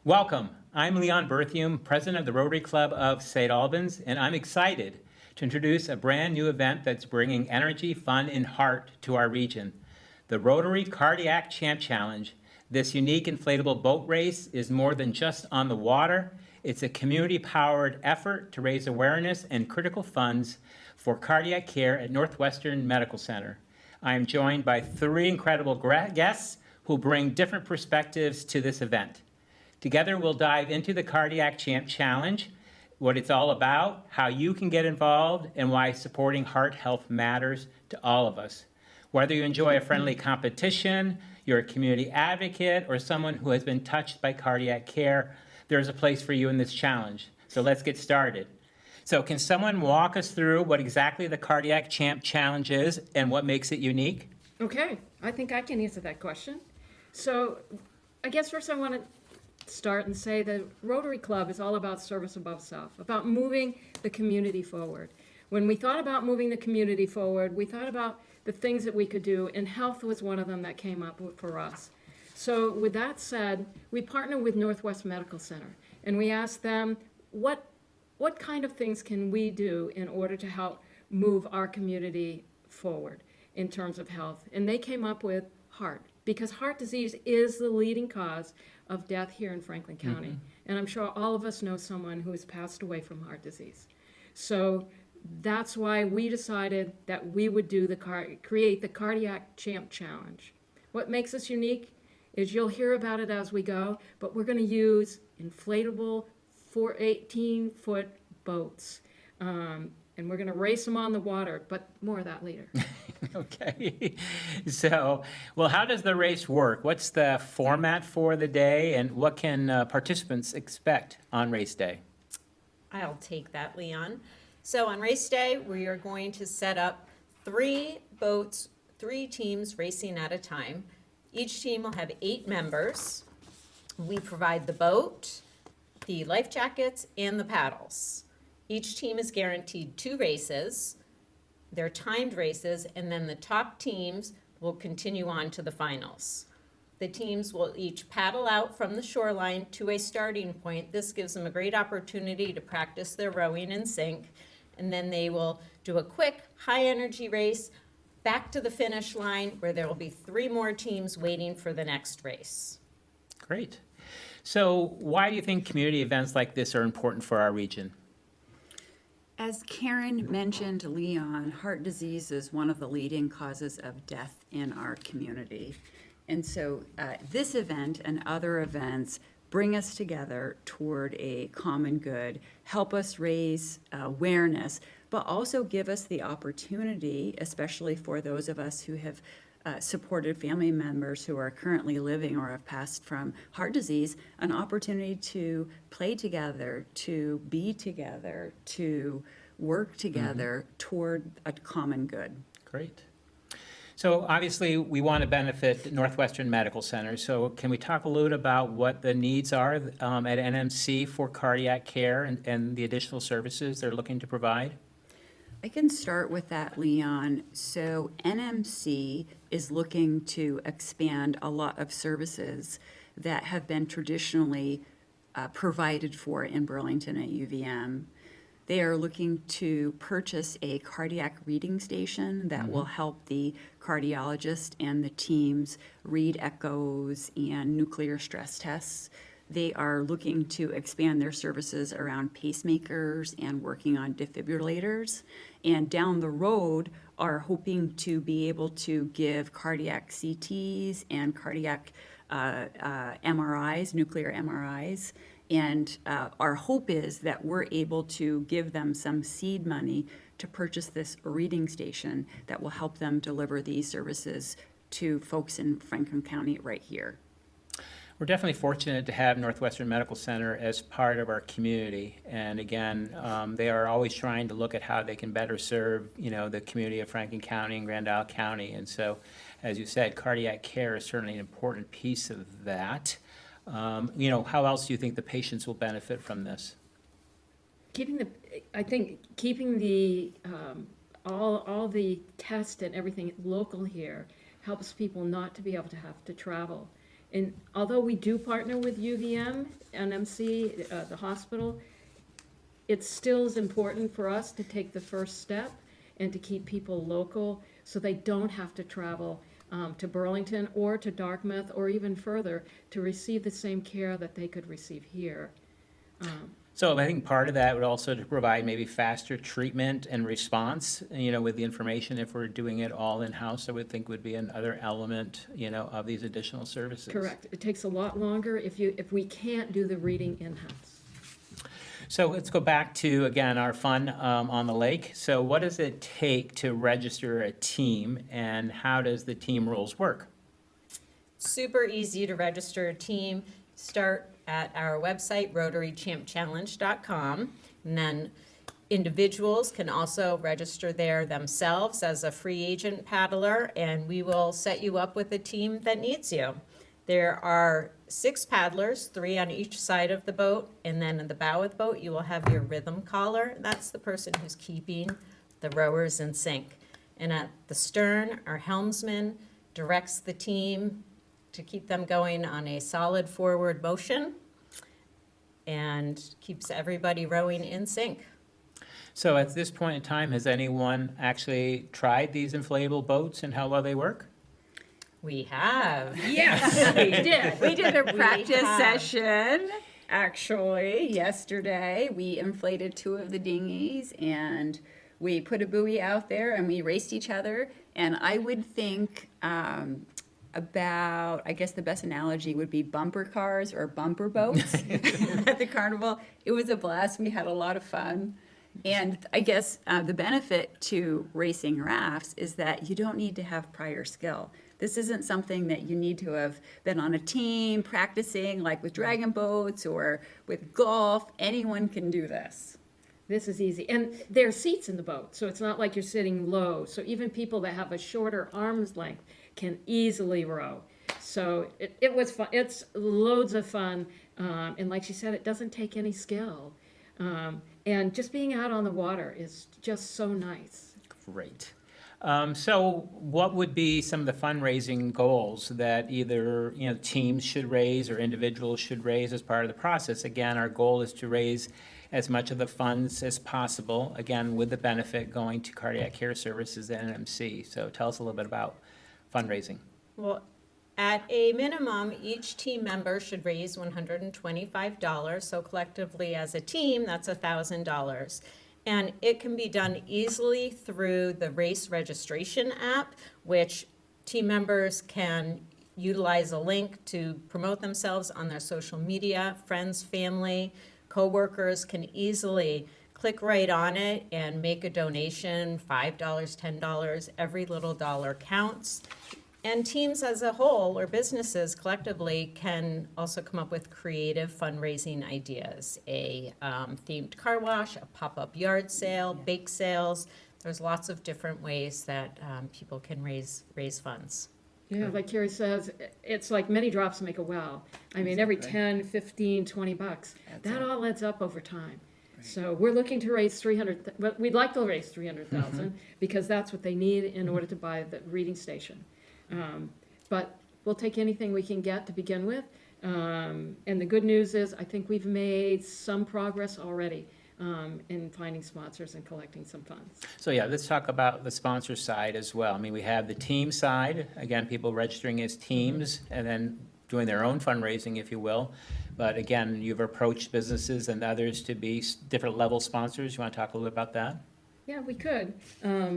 Welcome. I'm Leon Berthium, president of the Rotary Club of St. Albans, and I'm excited to introduce a brand new event that's bringing energy, fun, and heart to our region. The Rotary Cardiac Champ Challenge. This unique inflatable boat race is more than just on the water. It's a community-powered effort to raise awareness and critical funds for cardiac care at Northwestern Medical Center. I am joined by three incredible guests who bring different perspectives to this event. Together, we'll dive into the Cardiac Champ Challenge, what it's all about, how you can get involved, and why supporting heart health matters to all of us. Whether you enjoy a friendly competition, you're a community advocate, or someone who has been touched by cardiac care, there's a place for you in this challenge. So let's get started. So can someone walk us through what exactly the Cardiac Champ Challenge is and what makes it unique? Okay, I think I can answer that question. So I guess first I want to start and say the Rotary Club is all about service above self, about moving the community forward. When we thought about moving the community forward, we thought about the things that we could do, and health was one of them that came up for us. So with that said, we partnered with Northwest Medical Center, and we asked them, what kind of things can we do in order to help move our community forward in terms of health? And they came up with heart, because heart disease is the leading cause of death here in Franklin County. Mm-hmm. And I'm sure all of us know someone who has passed away from heart disease. So that's why we decided that we would do create the Cardiac Champ Challenge. What makes us unique is you'll hear about it as we go, but we're going to use inflatable 18-foot boats. And we're going to race them on the water, but more of that later. Okay. So, well, how does the race work? What's the format for the day, and what can participants expect on race day? I'll take that, Leon. So on race day, we are going to set up 3 boats, 3 teams racing at a time. Each team will have 8 members. We provide the boat, the life jackets, and the paddles. Each team is guaranteed 2 races. They're timed races, and then the top teams will continue on to the finals. The teams will each paddle out from the shoreline to a starting point. This gives them a great opportunity to practice their rowing in sync, and then they will do a quick, high-energy race back to the finish line, where there will be 3 more teams waiting for the next race. Great. So why do you think community events like this are important for our region? As Karen mentioned, Leon, heart disease is one of the leading causes of death in our community. And so this event and other events bring us together toward a common good, help us raise awareness, but also give us the opportunity, especially for those of us who have supported family members who are currently living or have passed from heart disease, an opportunity to play together, to be together, to work together toward a common good. Great. So obviously we want to benefit Northwestern Medical Center. So can we talk a little about what the needs are at NMC for cardiac care and the additional services they're looking to provide? I can start with that, Leon. So NMC is looking to expand a lot of services that have been traditionally provided for in Burlington at UVM. They are looking to purchase a cardiac reading station that will help the cardiologist and the teams read echoes and nuclear stress tests. They are looking to expand their services around pacemakers and working on defibrillators. And down the road are hoping to be able to give cardiac CTs and cardiac MRIs, nuclear MRIs. And our hope is that we're able to give them some seed money to purchase this reading station that will help them deliver these services to folks in Franklin County right here. We're definitely fortunate to have Northwestern Medical Center as part of our community. And again, they are always trying to look at how they can better serve, the community of Franklin County and Grand Isle County. And so, as you said, cardiac care is certainly an important piece of that. How else do you think the patients will benefit from this? Keeping the all the tests and everything local here helps people not to be able to have to travel. And although we do partner with UVM, NMC, the hospital, it still is important for us to take the first step and to keep people local so they don't have to travel to Burlington or to Dartmouth or even further to receive the same care that they could receive here. So I think part of that would also to provide maybe faster treatment and response, with the information, if we're doing it all in-house, I would think would be another element, of these additional services. Correct. It takes a lot longer if we can't do the reading in-house. So let's go back to, again, our fun on the lake. So what does it take to register a team, and how does the team rules work? Super easy to register a team. Start at our website, rotarychampchallenge.com, and then individuals can also register there themselves as a free agent paddler, and we will set you up with a team that needs you. There are 6 paddlers, 3 on each side of the boat, and then in the bow of the boat, you will have your rhythm caller. That's the person who's keeping the rowers in sync. And at the stern, our helmsman directs the team to keep them going on a solid forward motion and keeps everybody rowing in sync. So at this point in time, has anyone actually tried these inflatable boats and how well they work? We have. Yes, we did. We did a We practice have. session, actually, yesterday. We inflated 2 of the dinghies, and we put a buoy out there, and we raced each other. And I would think about, I guess the best analogy would be bumper cars or bumper boats at the carnival. It was a blast. We had a lot of fun. And I guess the benefit to racing rafts is that you don't need to have prior skill. This isn't something that you need to have been on a team practicing, like with dragon boats or with golf. Anyone can do this. This is easy. And there are seats in the boat, so it's not like you're sitting low. So even people that have a shorter arm's length can easily row. So it was fun. It's loads of fun. And like she said, it doesn't take any skill. And just being out on the water is just so nice. Great. So what would be some of the fundraising goals that either, teams should raise or individuals should raise as part of the process? Again, our goal is to raise as much of the funds as possible, again, with the benefit going to cardiac care services and NMC. So tell us a little bit about fundraising. Well, at a minimum, each team member should raise $125. So collectively as a team, that's $1,000. And it can be done easily through the race registration app, which team members can utilize a link to promote themselves on their social media. Friends, family, coworkers can easily click right on it and make a donation, $5, $10, every little dollar counts. And teams as a whole, or businesses collectively, can also come up with creative fundraising ideas. A themed car wash, a pop-up yard sale, bake sales. There's lots of different ways that people can raise funds. Yeah, like Carrie says, it's like many drops make a well. I mean, every 10, 15, 20 bucks, that all adds up over time. So we're looking to raise 300, well, we'd like to raise 300,000 because that's what they need in order to buy the reading station. But we'll take anything we can get to begin with. And the good news is, I think we've made some progress already in finding sponsors and collecting some funds. So yeah, let's talk about the sponsor side as well. I mean, we have the team side, again, people registering as teams and then doing their own fundraising, if you will. But again, you've approached businesses and others to be different level sponsors. You want to talk a little bit about that? Yeah, we could.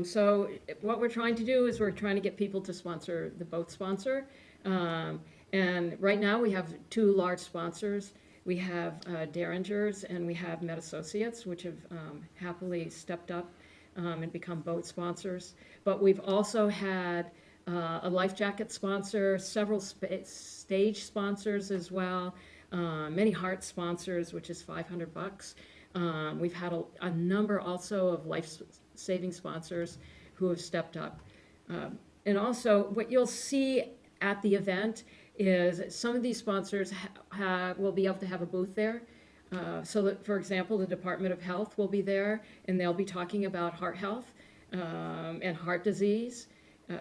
So what we're trying to do is we're trying to get people to sponsor the boat sponsor. And right now we have 2 large sponsors. We have Derringers and we have Med Associates, which have happily stepped up and become boat sponsors. But we've also had a life jacket sponsor, several stage sponsors as well, many heart sponsors, which is $500. We've had a number also of life-saving sponsors who have stepped up. And also, what you'll see at the event is some of these sponsors will be able to have a booth there. So that, for example, the Department of Health will be there, and they'll be talking about heart health and heart disease.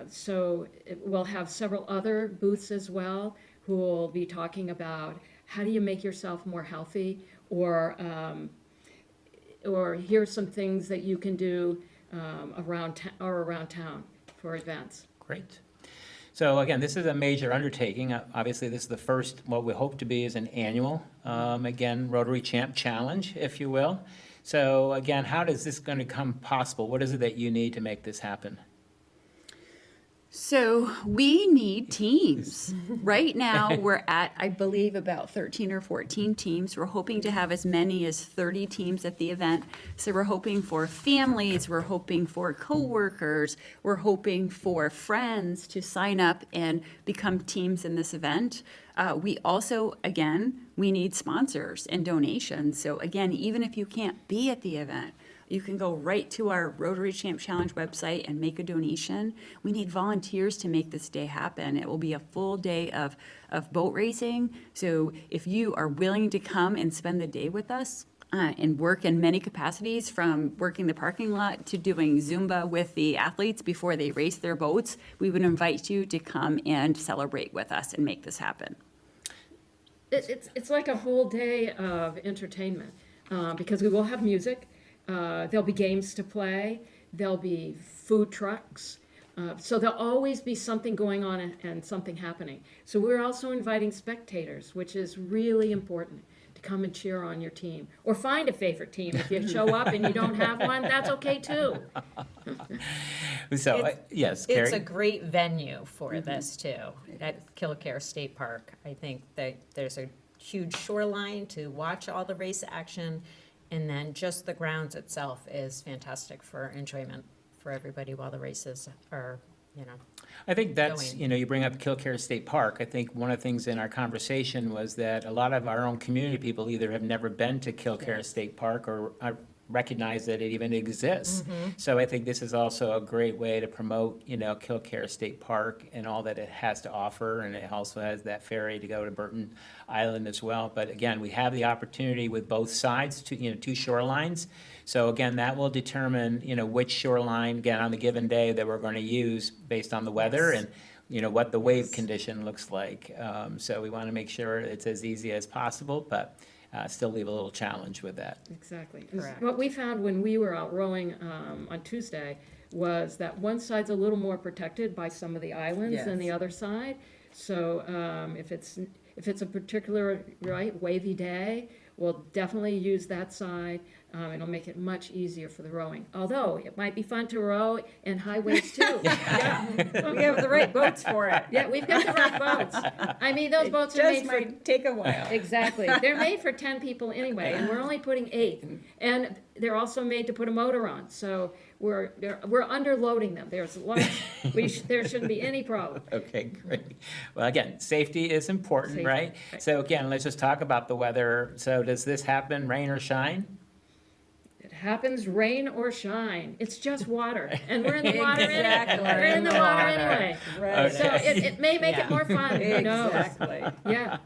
So we'll have several other booths as well. who will be talking about how do you make yourself more healthy, or here's some things that you can do around town for events. Great. So again, this is a major undertaking. Obviously, this is the first, what we hope to be is an annual, again, Rotary Champ Challenge, if you will. So again, how does this going to come possible? What is it that you need to make this happen? So we need teams. Right now, we're at, I believe, about 13 or 14 teams. We're hoping to have as many as 30 teams at the event. So we're hoping for families, we're hoping for coworkers, we're hoping for friends to sign up and become teams in this event. We also, again, we need sponsors and donations. So again, even if you can't be at the event, you can go right to our Rotary Champ Challenge website and make a donation. We need volunteers to make this day happen. It will be a full day of boat racing. So if you are willing to come and spend the day with us and work in many capacities, from working the parking lot to doing Zumba with the athletes before they race their boats, we would invite you to come and celebrate with us and make this happen. It's like a whole day of entertainment, because we will have music. There'll be games to play. There'll be food trucks. So there'll always be something going on and something happening. So we're also inviting spectators, which is really important, to come and cheer on your team. Or find a favorite team. If you show up and you don't have one, that's okay too. So, yes, Carrie? It's a great venue for this too, at Killcare State Park. I think that there's a huge shoreline to watch all the race action, and then just the grounds itself is fantastic for enjoyment for everybody while the races are, I think that's, going. you bring up Killcare State Park. I think one of the things in our conversation was that a lot of our own community people either have never been to Killcare State Park or recognize that it even exists. So I think this is also a great way to promote, Killcare State Park and all that it has to offer. And it also has that ferry to go to Burton Island as well. But again, we have the opportunity with both sides to, two shorelines. So again, that will determine, which shoreline, again, on the given day that we're going to use based on the weather and, what the wave condition looks like. So we want to make sure it's as easy as possible, but still leave a little challenge with that. Exactly. Correct. What we found when we were out rowing on Tuesday was that one side's a little more protected by some of the islands than the other side. So if it's a particular wavy day, we'll definitely use that side. It'll make it much easier for the rowing. Although it might be fun to row in high waves too. Yeah. we have the right boats for it. Yeah, we've got the right boats. I mean, those boats are made Just for. might take a while. Exactly. They're made for 10 people anyway, and we're only putting 8. And they're also made to put a motor on. So we're underloading them. There shouldn't be any problem. Okay, great. Well, again, safety is important, Safety, right? right. So again, let's just talk about the weather. So does this happen, rain or shine? It happens, rain or shine. It's just water, and we're in the water anyway. Exactly. We're in the water anyway. Right. So it may make it more fun. Who knows? Exactly. Yeah.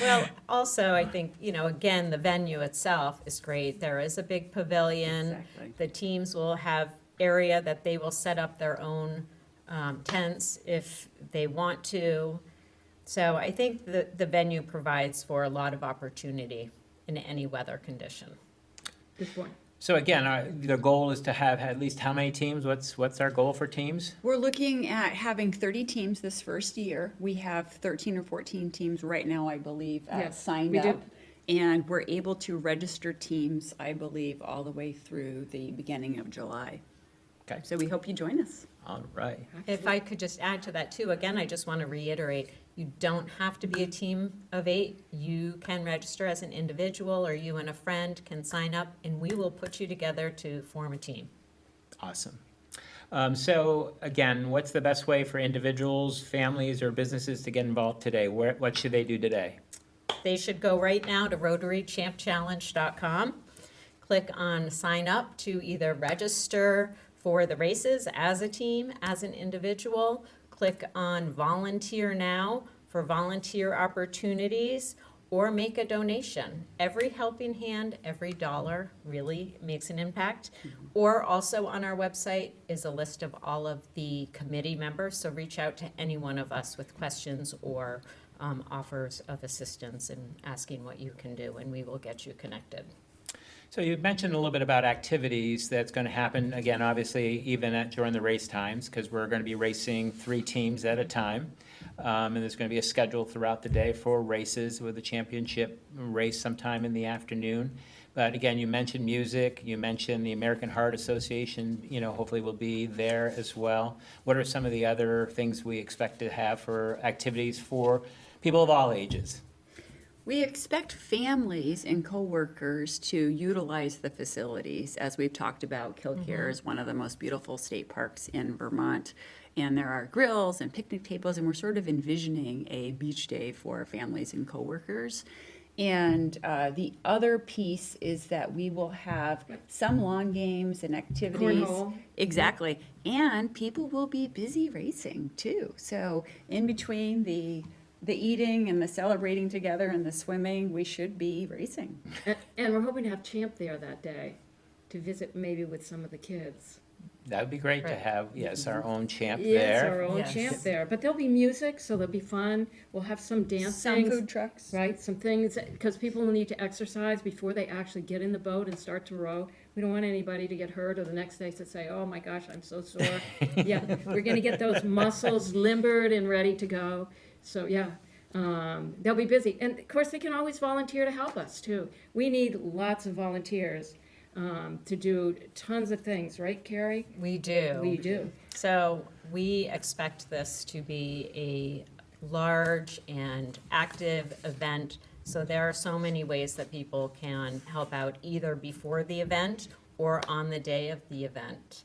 Well, also, I think, again, the venue itself is great. There is a big pavilion. Exactly. The teams will have area that they will set up their own tents if they want to. So I think the venue provides for a lot of opportunity in any weather condition. Good point. So again, the goal is to have at least how many teams? What's our goal for teams? We're looking at having 30 teams this first year. We have 13 or 14 teams right now, I believe, Yes, signed we do. up. And we're able to register teams, I believe, all the way through the beginning of July. Okay, So we hope you join us. all right. If I could just add to that too, again, I just want to reiterate, you don't have to be a team of 8. You can register as an individual, or you and a friend can sign up, and we will put you together to form a team. Awesome. So again, what's the best way for individuals, families, or businesses to get involved today? What should they do today? They should go right now to RotaryChampChallenge.com, click on sign up to either register for the races as a team, as an individual, click on volunteer now for volunteer opportunities, or make a donation. Every helping hand, every dollar really makes an impact. Or also on our website is a list of all of the committee members, so reach out to any one of us with questions or offers of assistance and asking what you can do, and we will get you connected. So you mentioned a little bit about activities that's going to happen, again, obviously, even during the race times, because we're going to be racing 3 teams at a time. And there's going to be a schedule throughout the day for races with a championship race sometime in the afternoon. But again, you mentioned music, you mentioned the American Heart Association, hopefully will be there as well. What are some of the other things we expect to have for activities for people of all ages? We expect families and coworkers to utilize the facilities. As we've talked about, Kilcare is one of the most beautiful state parks in Vermont. And there are grills and picnic tables, and we're sort of envisioning a beach day for families and coworkers. And the other piece is that we will have some lawn games and activities. Cornhole. Exactly. And people will be busy racing too. So in between the eating and the celebrating together and the swimming, we should be racing. And we're hoping to have Champ there that day to visit maybe with some of the kids. That would be great to Right. have, yes, our own champ Yes, there. our own Yes. Champ there. But there'll be music, so there'll be fun. We'll have some dancing. Some food trucks. Right, some things, because people will need to exercise before they actually get in the boat and start to row. We don't want anybody to get hurt or the next day to say, oh my gosh, I'm so sore. Yeah, we're gonna get those muscles limbered and ready to go. So, yeah, they'll be busy. And of course, they can always volunteer to help us too. We need lots of volunteers to do tons of things, right, Carrie? We do. We do. So we expect this to be a large and active event. So there are so many ways that people can help out either before the event or on the day of the event.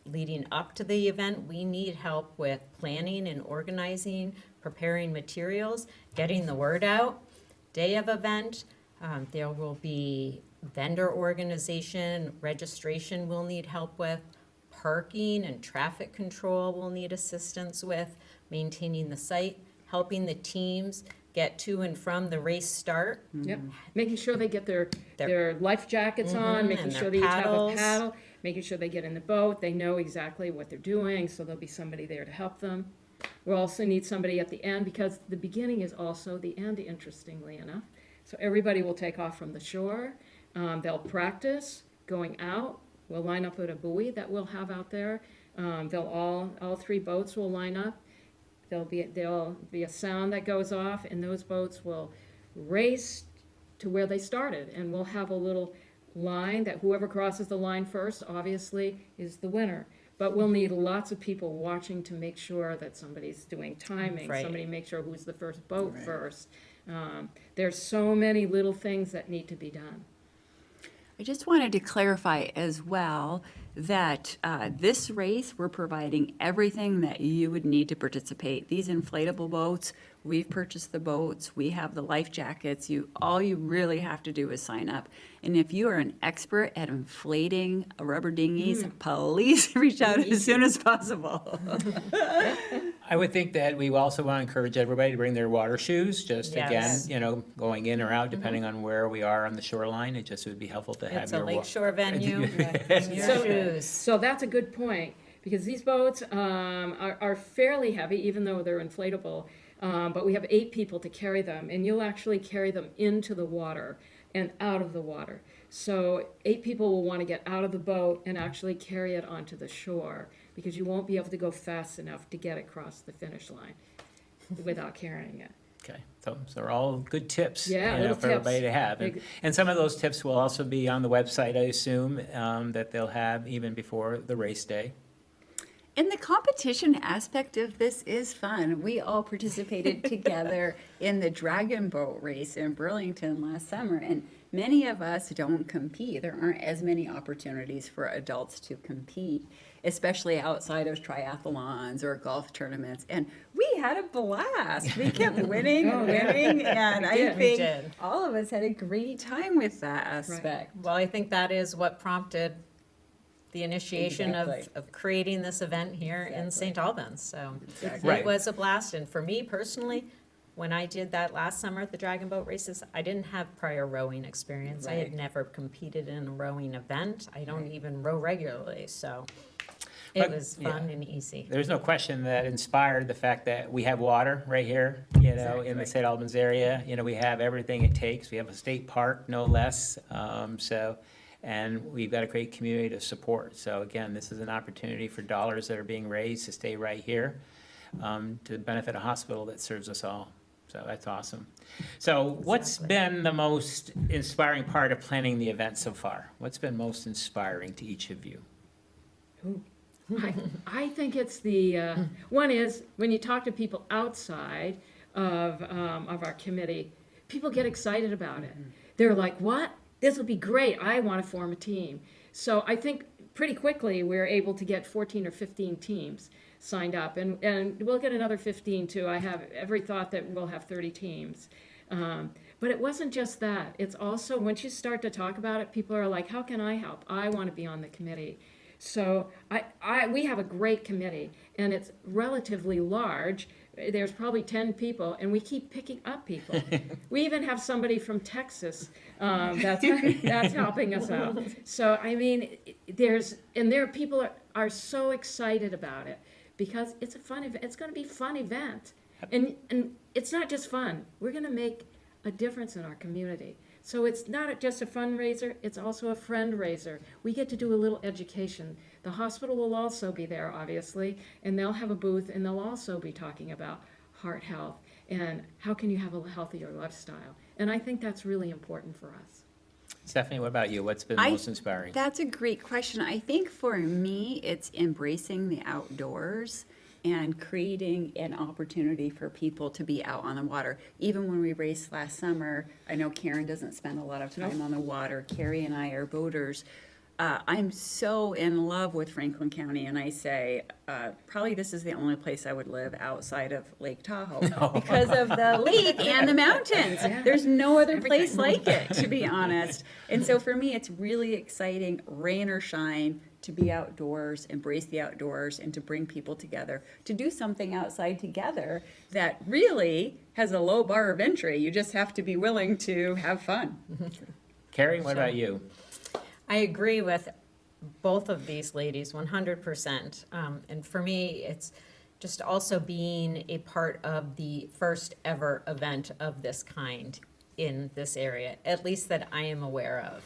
Leading up to the event, we need help with planning and organizing, preparing materials, getting the word out. Day of event, there will be vendor organization, registration we'll need help with, parking and traffic control we'll need assistance with, maintaining the site, helping the teams get to and from the race start. Yep, making sure they get their life jackets on, making and their sure they each have a paddles. paddle, making sure they get in the boat, they know exactly what they're doing, so there'll be somebody there to help them. We'll also need somebody at the end, because the beginning is also the end, interestingly enough. So everybody will take off from the shore, they'll practice going out, we'll line up at a buoy that we'll have out there. All 3 boats will line up. There'll be a sound that goes off, and those boats will race to where they started. And we'll have a little line that whoever crosses the line first, obviously, is the winner. But we'll need lots of people watching to make sure that somebody's doing timing. Right. Somebody make sure who's the first boat first. There's so many little things that need to be done. I just wanted to clarify as well that this race, we're providing everything that you would need to participate. These inflatable boats, we've purchased the boats, we have the life jackets. All you really have to do is sign up. And if you are an expert at inflating rubber dinghies, please reach out as soon as possible. I would think that we also want to encourage everybody to bring their water shoes, just Yes. again, going in or out, depending on where we are on the shoreline. It just would be helpful to have It's a your. lakeshore venue, your So- shoes. So that's a good point, because these boats are fairly heavy, even though they're inflatable. But we have 8 people to carry them, and you'll actually carry them into the water and out of the water. So 8 people will want to get out of the boat and actually carry it onto the shore, because you won't be able to go fast enough to get across the finish line without carrying it. Okay, so they're all good tips, Yeah, for little tips. everybody to have. Big- And some of those tips will also be on the website, I assume, that they'll have even before the race day. And the competition aspect of this is fun. We all participated together in the Dragon Boat race in Burlington last summer, and many of us don't compete. There aren't as many opportunities for adults to compete, especially outside of triathlons or golf tournaments. And we had a blast. We kept winning and winning, and I did. We think did. all of us had a great time with that aspect. Well, I think that is what prompted the initiation Exactly. of creating this event here in St. Albans. So Right. it was a blast. And for me personally, when I did that last summer at the Dragon Boat races, I didn't have prior rowing experience. I had Right. never competed in a rowing event. I don't even row regularly, so. It But, was yeah. fun and easy. There's no question that inspired the fact that we have water right here, in the St. Albans area. We have everything it takes. We have a state park, no less. And we've got a great community to support. So again, this is an opportunity for dollars that are being raised to stay right here, to benefit a hospital that serves us all. So that's awesome. So what's Exactly. been the most inspiring part of planning the event so far? What's been most inspiring to each of you? I think it's the, one is, when you talk to people outside of our committee, people get excited about it. They're like, what? This will be great. I want to form a team. So I think pretty quickly we're able to get 14 or 15 teams signed up, and we'll get another 15 too. I have every thought that we'll have 30 teams. But it wasn't just that. It's also, once you start to talk about it, people are like, how can I help? I want to be on the committee. So we have a great committee, and it's relatively large. There's probably 10 people, and we keep picking up people. We even have somebody from Texas that's helping us out. So, I mean, people are so excited about it because it's a fun event. It's going to be a fun event. And it's not just fun. We're going to make a difference in our community. So it's not just a fundraiser, it's also a friend raiser. We get to do a little education. The hospital will also be there, obviously, and they'll have a booth, and they'll also be talking about heart health and how can you have a healthier lifestyle. And I think that's really important for us. Stephanie, what about you? What's been most inspiring? That's a great question. I think for me, it's embracing the outdoors and creating an opportunity for people to be out on the water. Even when we raced last summer, I know Karen doesn't spend a lot of time on the water. Carrie and I are boaters. I'm so in love with Franklin County, and I say, probably this is the only place I would live outside of Lake Tahoe because of the lake and the mountains. There's no other place like it, to be honest. And so for me, it's really exciting, rain or shine, to be outdoors, embrace the outdoors, and to bring people together, to do something outside together that really has a low bar of entry. You just have to be willing to have fun. Carrie, what about you? I agree with both of these ladies 100%. And for me, it's just also being a part of the first ever event of this kind in this area, at least that I am aware of.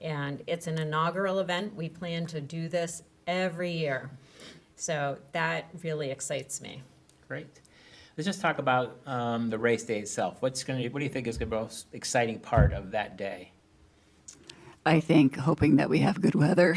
And it's an inaugural event. We plan to do this every year. So that really excites me. Great. Let's just talk about the race day itself. What do you think is the most exciting part of that day? I think hoping that we have good weather.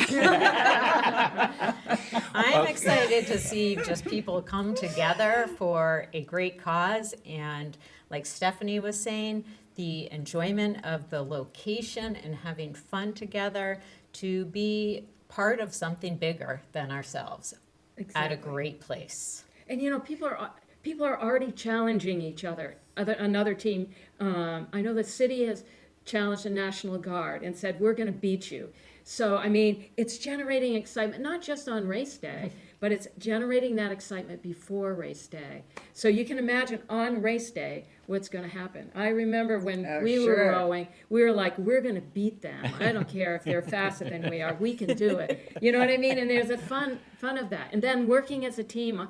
I'm excited to see just people come together for a great cause, and like Stephanie was saying, the enjoyment of the location and having fun together, to be part of something bigger than ourselves at a Exactly. great place. And people are already challenging each other. Another team, I know the city has challenged the National Guard and said, we're going to beat you. So, I mean, it's generating excitement, not just on race day, but it's generating that excitement before race day. So you can imagine on race day what's going to happen. I remember when we were rowing, we were like, we're going to beat them. I don't care if they're faster than we are. We can do it. You know what I mean? And there's a fun of that. And then working as a team,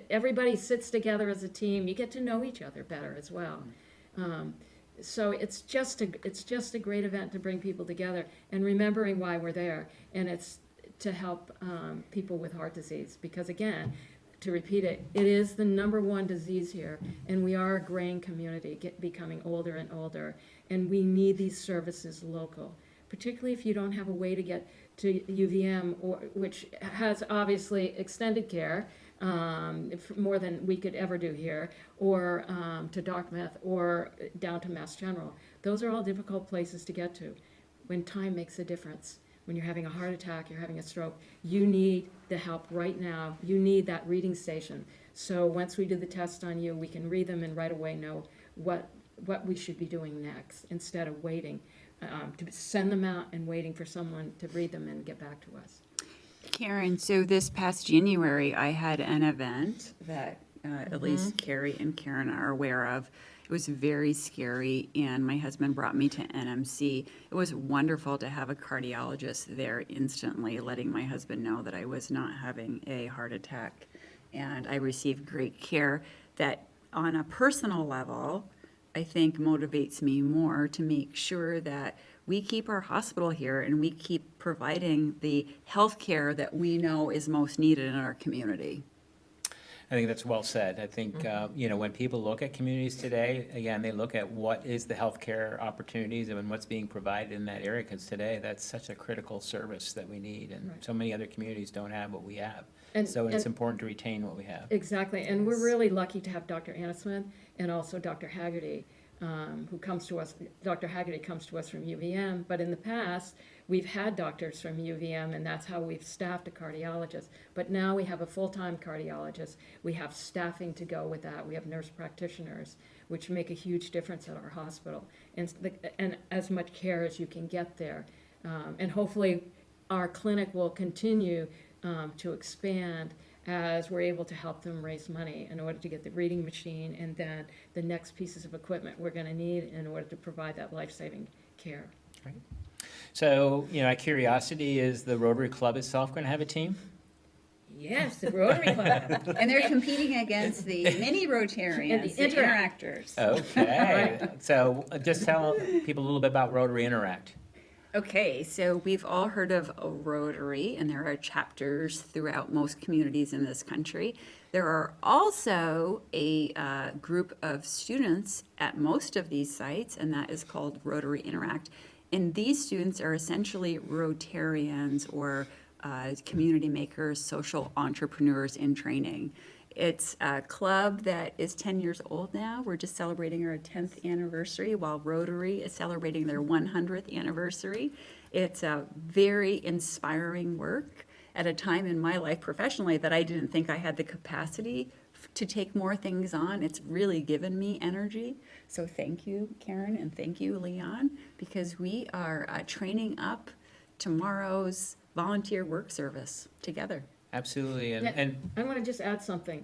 everybody sits together as a team. You get to know each other better as well. So it's just a great event to bring people together and remembering why we're there, and it's to help people with heart disease, because again, to repeat it, it is the #1 disease here, and we are a graying community, becoming older and older, and we need these services local, particularly if you don't have a way to get to UVM, which has obviously extended care, more than we could ever do here, or to Dartmouth, or down to Mass General. Those are all difficult places to get to. When time makes a difference, when you're having a heart attack, you're having a stroke, you need the help right now. You need that reading station. So once we do the test on you, we can read them and right away know what we should be doing next, instead of waiting to send them out and waiting for someone to read them and get back to us. Karen, so this past January, I had an event that at least Carrie and Karen are aware of. was very scary, and my husband brought me to NMC. It was wonderful to have a cardiologist there instantly, letting my husband know that I was not having a heart attack. And I received great care that, on a personal level, I think motivates me more to make sure that we keep our hospital here and we keep providing the health care that we know is most needed in our community. I think that's well said. I think, when people look at communities today, again, they look at what is the healthcare opportunities and what's being provided in that area, because today that's such a critical service that we need, and Right. so many other communities don't have what we have. And- So it's and- important to retain what we have. Exactly, and we're really lucky to have Dr. Anna Smith and also Dr. Haggerty, who comes to us. Dr. Haggerty comes to us from UVM, but in the past, we've had doctors from UVM, and that's how we've staffed a cardiologist. But now we have a full-time cardiologist. We have staffing to go with that. We have nurse practitioners, which make a huge difference at our hospital, and as much care as you can get there. And hopefully, our clinic will continue to expand as we're able to help them raise money in order to get the reading machine and then the next pieces of equipment we're going to need in order to provide that life-saving care. So, out of curiosity, is the Rotary Club itself going to have a team? Yes, the Rotary Club. And they're competing against the mini Rotarians, And the the interactors. Okay, so just tell people a little bit about Rotary Interact. Okay, so we've all heard of a Rotary, and there are chapters throughout most communities in this country. There are also a group of students at most of these sites, and that is called Rotary Interact. And these students are essentially Rotarians or community makers, social entrepreneurs in training. It's a club that is 10 years old now. We're just celebrating our 10th anniversary, while Rotary is celebrating their 100th anniversary. It's a very inspiring work at a time in my life professionally that I didn't think I had the capacity to take more things on. It's really given me energy. So thank you, Karen, and thank you, Leon, because we are training up tomorrow's volunteer work service together. Absolutely, Yeah, and I want to just add something.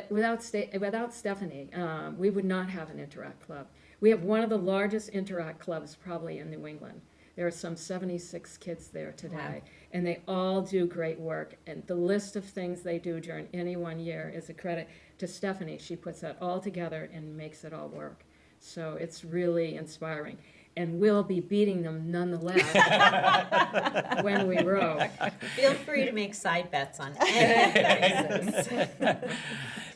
Without Stephanie, we would not have an Interact Club. We have one of the largest Interact clubs probably in New England. There are some 76 kids there today, Wow. and they all do great work. And the list of things they do during any one year is a credit to Stephanie. She puts that all together and makes it all work. So it's really inspiring. And we'll be beating them nonetheless when we row. Feel free to make side bets on any of the races.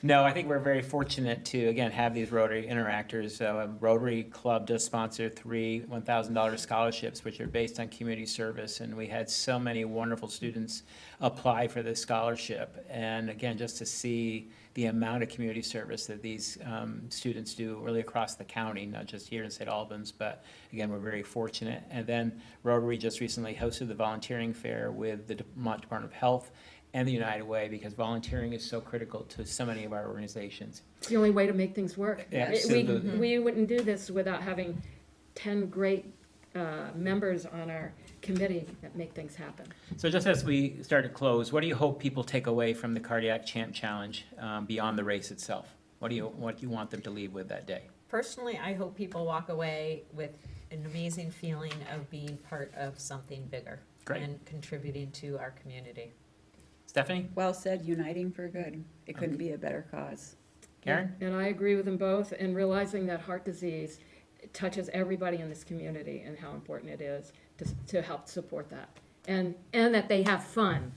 no, I think we're very fortunate to, again, have these Rotary Interactors. Rotary Club does sponsor 3 $1,000 scholarships, which are based on community service, and we had so many wonderful students apply for this scholarship. And again, just to see the amount of community service that these students do really across the county, not just here in St. Albans, but again, we're very fortunate. And then Rotary just recently hosted the volunteering fair with the Vermont Department of Health and the United Way, because volunteering is so critical to so many of our organizations. It's the only way to make things work. Absolutely. We wouldn't do this without having 10 great members on our committee that make things happen. So just as we start to close, what do you hope people take away from the Cardiac Champ Challenge beyond the race itself? What do you want them to leave with that day? Personally, I hope people walk away with an amazing feeling of being part of something bigger Great. and contributing to our community. Stephanie? Well said, uniting for good. It couldn't be a better cause. Karen? And I agree with them both, and realizing that heart disease touches everybody in this community and how important it is to help support that. And that they have fun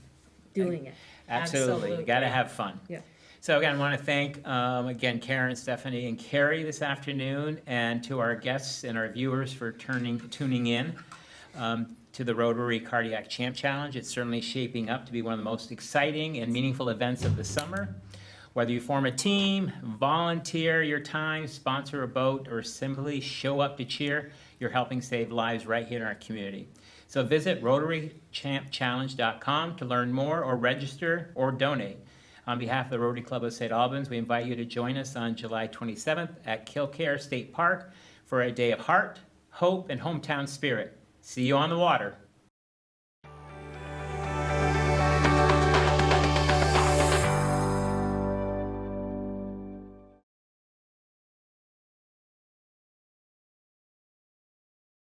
doing it. Absolutely. You Absolutely. got to have fun. Yeah. So again, I want to thank, again, Karen, Stephanie, and Carrie this afternoon, and to our guests and our viewers for tuning in to the Rotary Cardiac Champ Challenge. It's certainly shaping up to be one of the most exciting and meaningful events of the summer. Whether you form a team, volunteer your time, sponsor a boat, or simply show up to cheer, you're helping save lives right here in our community. So visit RotaryChampChallenge.com to learn more or register or donate. On behalf of the Rotary Club of St. Albans, we invite you to join us on July 27th at Kilcare State Park for a day of heart, hope, and hometown spirit. See you on the water.